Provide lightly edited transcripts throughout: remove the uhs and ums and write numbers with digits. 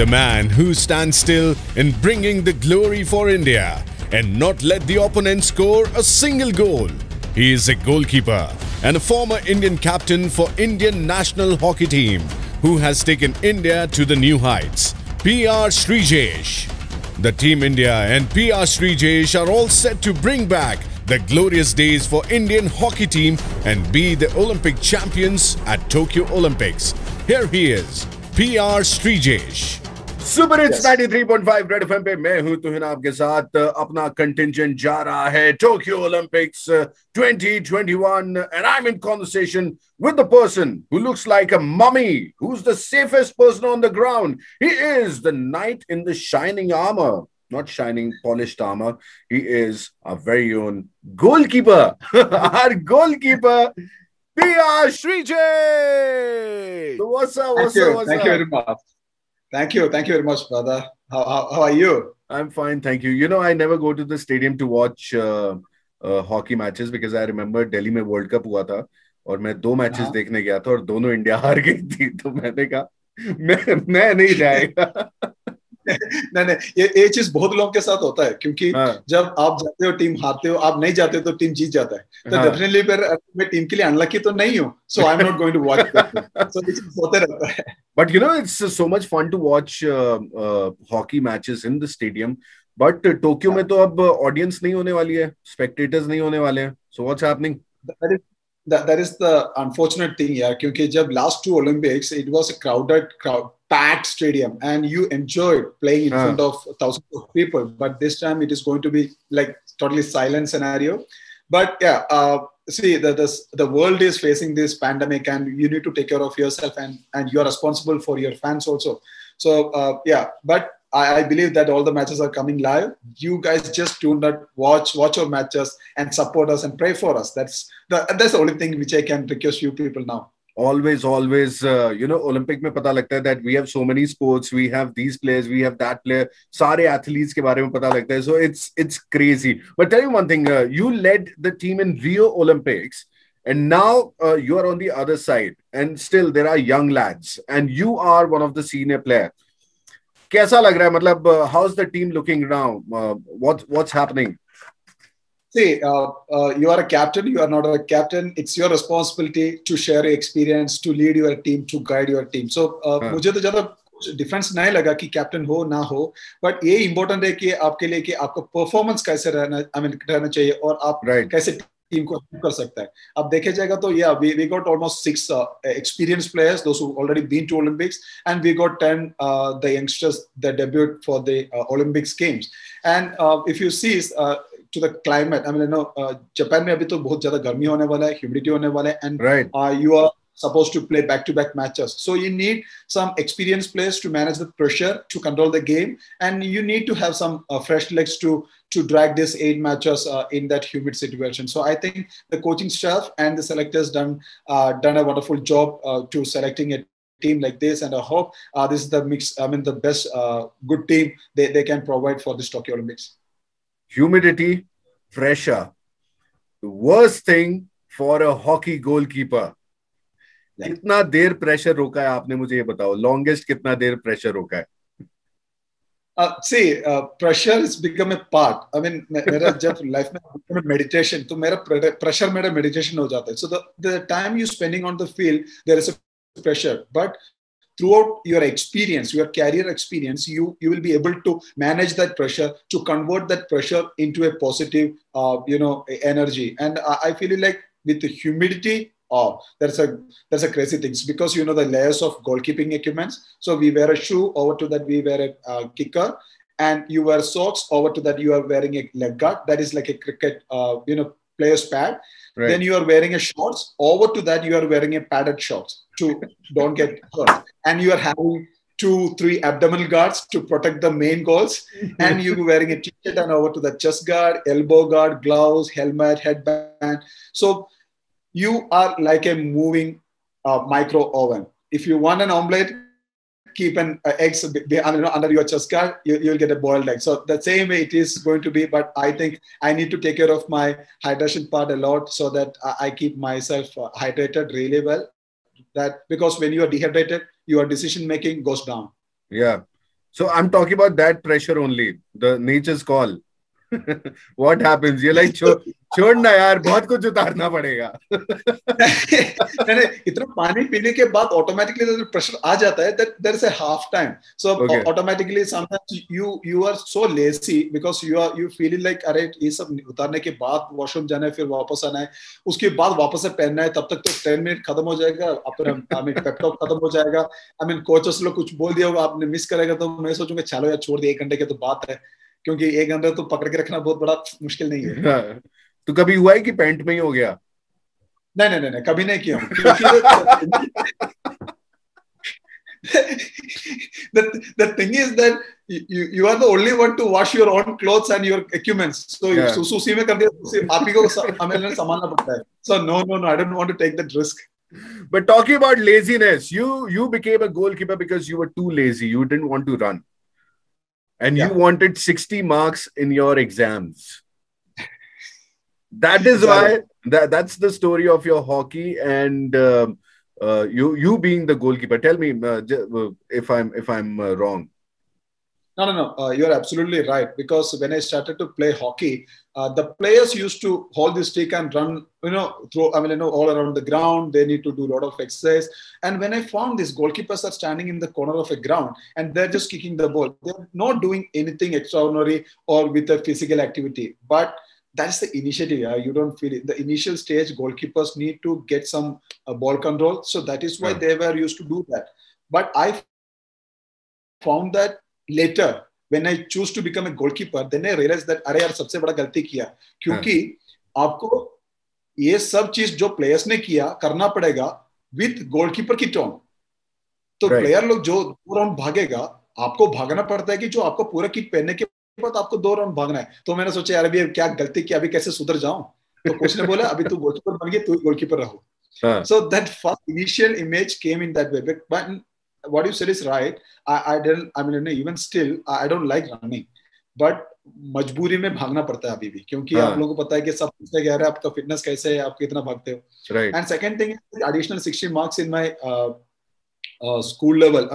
The man who stands still in bringing the glory for India and not let the opponent score a single goal. He is a goalkeeper and a former Indian captain for Indian national hockey team who has taken India to the new heights. PR Srijesh. The Team India and PR Srijesh are all set to bring back the glorious days for Indian hockey team and be the Olympic champions at Tokyo Olympics. Here he is, PR Srijesh. Super hits 93.5 red FM पे मैं हूं तुहिन आपके साथ. अपना contingent जा रहा है Tokyo Olympics 2021 and I'm in conversation with the person who looks like a mummy, who's the safest person on the ground. He is the knight in the shining armor, not shining polished armor. He is our very own goalkeeper. Our goalkeeper, PR Srijesh. So what's up? Thank you very much. Thank you very much, brother. How are you? I'm fine, thank you. You know, I never go to the stadium to watch hockey matches because I remember Delhi में World Cup हुआ था और मैं 2 matches देखने गया था और दोनों इंडिया हार गई थी. तो मैंने कहा मैं नहीं जाएगा. नहीं ये चीज बहुत लोगों के साथ होता है क्योंकि जब आप जाते हो टीम हारते हो, आप नहीं जाते हो तो टीम जीत जाता है. तो डेफिनेटली मैं टीम के लिए अनलकी तो नहीं हूँ, so I'm not going to watch that. So this होते रहता है. But you know, it's so much fun to watch hockey matches in the stadium. But Tokyo में तो अब audience नहीं होने वाली है, spectators नहीं होने वाले हैं. So what's happening? That is the unfortunate thing, yeah. क्योंकि जब last 2 Olympics, it was a packed stadium, and you enjoyed playing in front of thousands of people. But this time, it is going to be like totally silent scenario. But yeah, see, the world is facing this pandemic, and you need to take care of yourself, and you are responsible for your fans also. So yeah, but I believe that all the matches are coming live. You guys just do not watch our matches and support us and pray for us. That's the only thing which I can request you people now. Always, you know, Olympic में पता लगता है that we have so many sports, we have these players, we have that player. सारे athletes के बारे में पता लगता है. So it's crazy. But tell you one thing, you led the team in Rio Olympics, and now you are on the other side, and still there are young lads, and you are one of the senior players. कैसा लग रहा है? मतलब how's the team looking now? What's happening? See, you are a captain, you are not a captain. It's your responsibility to share your experience, to lead your team, to guide your team. So, मुझे तो ज़्यादा difference नहीं लगा कि captain हो ना हो, but ये इम्पोर्टेंट है कि आपके लिए कि आपका परफॉर्मेंस कैसे रहना चाहिए और आप कैसे टीम को हेल्प कर सकता है. अब देखे जाएगा तो yeah, we got almost 6 experienced players, those who already been to Olympics, and we got 10 the youngsters that debuted for the Olympics games. And if you see to the climate, I mean, you know, Japan में अभी तो बहुत ज़्यादा गर्मी होने वाला है, humidity होने वाला है, and you are supposed to play back-to-back matches. So you need some experienced players to manage the pressure, to control the game, and you need to have some fresh legs to drag these 8 matches in that humid situation. So I think the coaching staff and the selectors done a wonderful job to selecting a team like this, and I hope this is the mix. I mean, the best good team they can provide for this Tokyo Olympics. Humidity, pressure, the worst thing for a hockey goalkeeper. कितना देर pressure रोका है आपने, मुझे ये बताओ. Longest कितना देर pressure रोका है? See, pressure has become a part. I mean, मेरा जब लाइफ में meditation, तो मेरा pressure मेरा meditation हो जाता है. So the time you spending on the field, there is a pressure, but throughout your experience, your career experience, you will be able to manage that pressure, to convert that pressure into a positive, energy. And I feel like with the humidity, that's a crazy thing, because you know the layers of goalkeeping equipments. So we wear a shoe, over to that we wear a kicker, and you wear socks, over to that you are wearing a leg guard. That is like a cricket, player's pad. Right. Then you are wearing a shorts. Over to that you are wearing a padded shorts to don't get hurt. And you are having 2-3 abdominal guards to protect the main goals. And you are wearing a t-shirt, and over to the chest guard, elbow guard, gloves, helmet, headband. So you are like a moving micro oven. If you want an omelette, keep an eggs under your chest guard, you'll get a boiled egg. So the same way it is going to be, but I think I need to take care of my hydration part a lot so that I keep myself hydrated really well. That because when you are dehydrated, your decision making goes down. Yeah. So I'm talking about that pressure only, the nature's call. What happens? You're like, छोड़ना यार, बहुत कुछ उतारना पड़ेगा. नहीं, इतना पानी पीने के बाद ऑटोमेटिकली प्रेशर आ जाता है that there is a half time. So automatically sometimes you are so lazy because you feeling like अरे ये सब उतारने के बाद वॉशरूम जाना है, फिर वापस आना है, उसके बाद वापस से पहनना है, तब तक तो 10 मिनट खत्म हो जाएगा, अपना पेप टॉक खत्म हो जाएगा. कोचेस लोग कुछ बोल दिया होगा, आपने मिस करेगा, तो मैं सोचूंगा चलो यार छोड़ दे, 1 घंटे की तो बात है, क्योंकि 1 घंटा तो पकड़ के रखना बहुत बड़ा मुश्किल नहीं है. तो कभी हुआ है कि पैंट में ही हो गया? नहीं, कभी नहीं किया हूँ. The thing is that you are the only one to wash your own clothes and your equipments. So उसी में कर दिया, आप ही को हमें संभालना पड़ता है. So no, I don't want to take that risk. But talking about laziness, you became a goalkeeper because you were too lazy. You didn't want to run. And you wanted 60 marks in your exams. That is why that's the story of your hockey, and you being the goalkeeper. Tell me if I'm wrong. No. You're absolutely right. Because when I started to play hockey, the players used to hold the stick and run, all around the ground. They need to do a lot of exercise. And when I found these goalkeepers are standing in the corner of a ground and they're just kicking the ball, they're not doing anything extraordinary or with a physical activity. But that's the initiative. You don't feel it. The initial stage, goalkeepers need to get some ball control. So that is why they were used to do that. But I found that later, when I choose to become a goalkeeper, then I realized that अरे यार सबसे बड़ा गलती किया, क्योंकि आपको ये सब चीज जो प्लेयर्स ने किया करना पड़ेगा विद गोलकीपर की टर्न. तो प्लेयर लोग जो 2 राउंड भागेगा, आपको भागना पड़ता है कि जो आपको पूरा किट पहनने के बाद आपको 2 राउंड भागना है. तो मैंने सोचा यार अभी क्या गलती की, अभी कैसे सुधर जाऊं. तो कोच ने बोला अभी तू गोलकीपर बन गया, तू गोलकीपर रहो. So that first initial image came in that way. But what you said is right. Even still, I don't like running, but मजबूरी में भागना पड़ता है अभी भी, क्योंकि आप लोगों को पता है कि सब पूछते कह रहे हैं आपका फिटनेस कैसे है, आप कितना भागते हो. And second thing is additional 60 marks in my school level,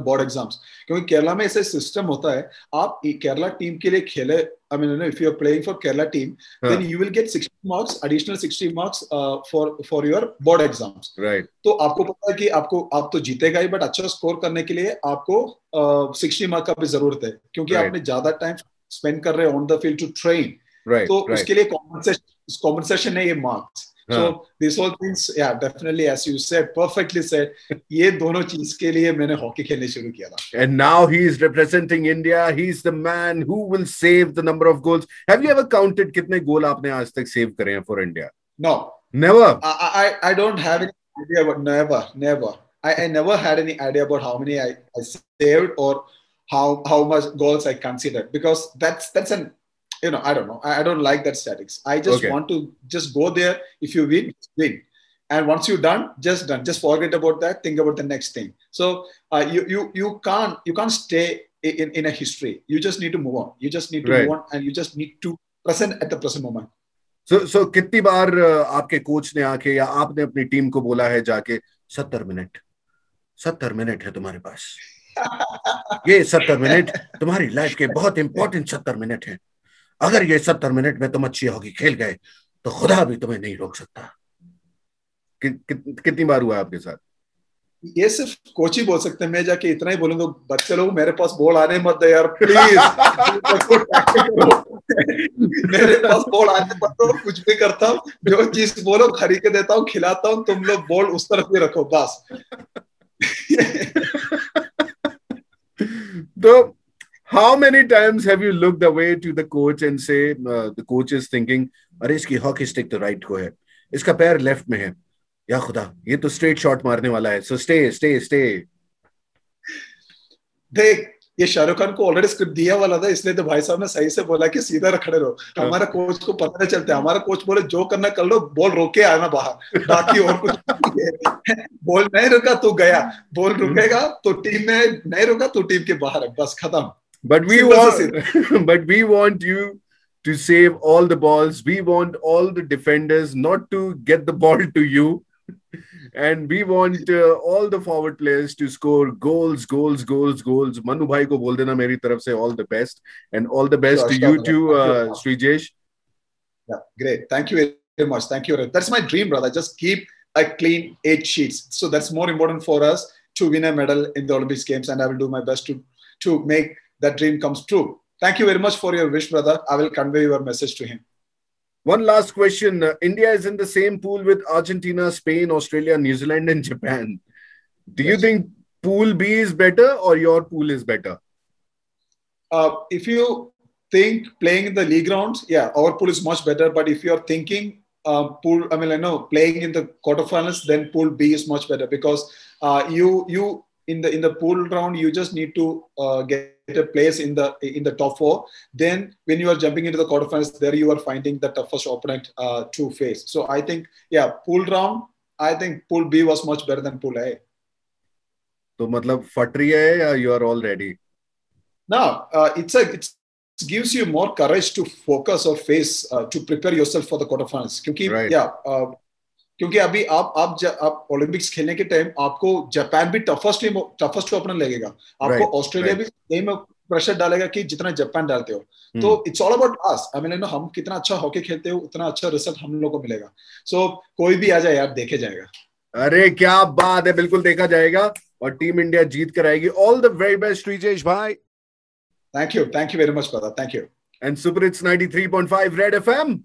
board exams. क्योंकि केरला में ऐसा सिस्टम होता है, आप केरला टीम के लिए खेले, if you are playing for Kerala team, then you will get 60 marks, additional 60 marks for your board exams. Right. तो आपको पता है कि आप तो जीतेगा ही, बट अच्छा स्कोर करने के लिए आपको 60 मार्क का भी जरूरत है, क्योंकि आपने ज्यादा टाइम स्पेंड कर रहे हैं on the field to train. तो उसके लिए कॉम्पनसेशन है ये marks. So these all things, definitely, as you said, perfectly said, ये दोनों चीज के लिए मैंने हॉकी खेलने शुरू किया था. And now he is representing India. He's the man who will save the number of goals. Have you ever counted कितने गोल आपने आज तक सेव करे हैं for India? No. Never. I don't have any idea about never. I never had any idea about how many I saved or how much goals I considered, because that's an I don't know. I don't like that statics. I just want to just go there. If you win. And once you're done. Just forget about that. Think about the next thing. So you can't stay in a history. You just need to move on. You just need to move on, and you just need to present at the present moment. So कितनी बार आपके coach ने आके या आपने अपनी team को बोला है जाके 70 मिनट है तुम्हारे पास. ये 70 मिनट तुम्हारी लाइफ के बहुत इंपॉर्टेंट 70 मिनट है. अगर ये 70 मिनट में तुम अच्छी हॉकी खेल गए तो खुदा भी तुम्हें नहीं रोक सकता. कितनी बार हुआ आपके साथ? ये सिर्फ कोच ही बोल सकते हैं. मैं जाके इतना ही बोलूंगा, बच्चे लोग मेरे पास बॉल आने मत दे यार प्लीज. मेरे पास बॉल आने मत दो, कुछ भी करता हूँ, जो चीज बोलो खरीद के देता हूँ, खिलाता हूँ, तुम लोग बॉल उस तरफ भी रखो बस. तो how many times have you looked away to the coach and say the coach is thinking, अरे इसकी हॉकी स्टिक तो राइट को है, इसका पैर लेफ्ट में है, या खुदा ये तो स्ट्रेट शॉट मारने वाला है, so stay. देख, ये शाहरुख खान को ऑलरेडी स्क्रिप्ट दिया वाला था, इसलिए तो भाई साहब ने सही से बोला कि सीधा खड़े रहो. हमारा कोच को पता नहीं चलता. हमारा कोच बोले जो करना कर लो, बॉल रोके आना बाहर, बाकी और कुछ नहीं. बॉल नहीं रुका तो गया, बॉल रुकेगा तो टीम में, नहीं रुका तो टीम के बाहर है, बस खत्म. But we want you to save all the balls. We want all the defenders not to get the ball to you. and we want all the forward players to score goals. Manu bhai ko bol dena meri taraf se all the best, and all the best to you too, Srijesh. Yeah, great. Thank you very much. Thank you. That's my dream, brother. Just keep a clean 8 sheets. So that's more important for us to win a medal in the Olympics Games, and I will do my best to make that dream comes true. Thank you very much for your wish, brother. I will convey your message to him. One last question. India is in the same pool with Argentina, Spain, Australia, New Zealand, and Japan. Do you think Pool B is better or your pool is better? If you think playing in the league rounds, yeah, our pool is much better. But if you're thinking playing in the quarterfinals, then Pool B is much better, because you in the pool round, you just need to get a place in the top 4. Then when you are jumping into the quarterfinals, there you are finding the toughest opponent to face. So I think, yeah, pool round, I think Pool B was much better than Pool A. So matlab fat rahi hai ya you are all ready? No, it gives you more courage to focus or face to prepare yourself for the quarterfinals. क्योंकि अभी आप Olympics खेलने के time आपको Japan भी toughest opener लगेगा, आपको Australia भी सेम प्रेशर डालेगा कि जितना जापान डालते हो. तो it's all about us. I mean हम कितना अच्छा हॉकी खेलते हो, उतना अच्छा रिजल्ट हम लोग को मिलेगा. सो कोई भी आ जाए यार, देखे जाएगा. अरे क्या बात है, बिल्कुल देखा जाएगा और टीम इंडिया जीत कर आएगी. All the very best Sreejesh भाई. Thank you very much brother. Thank you. And super hits 93.5 red FM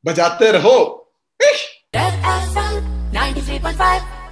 बजाते रहो. Red FM 93.5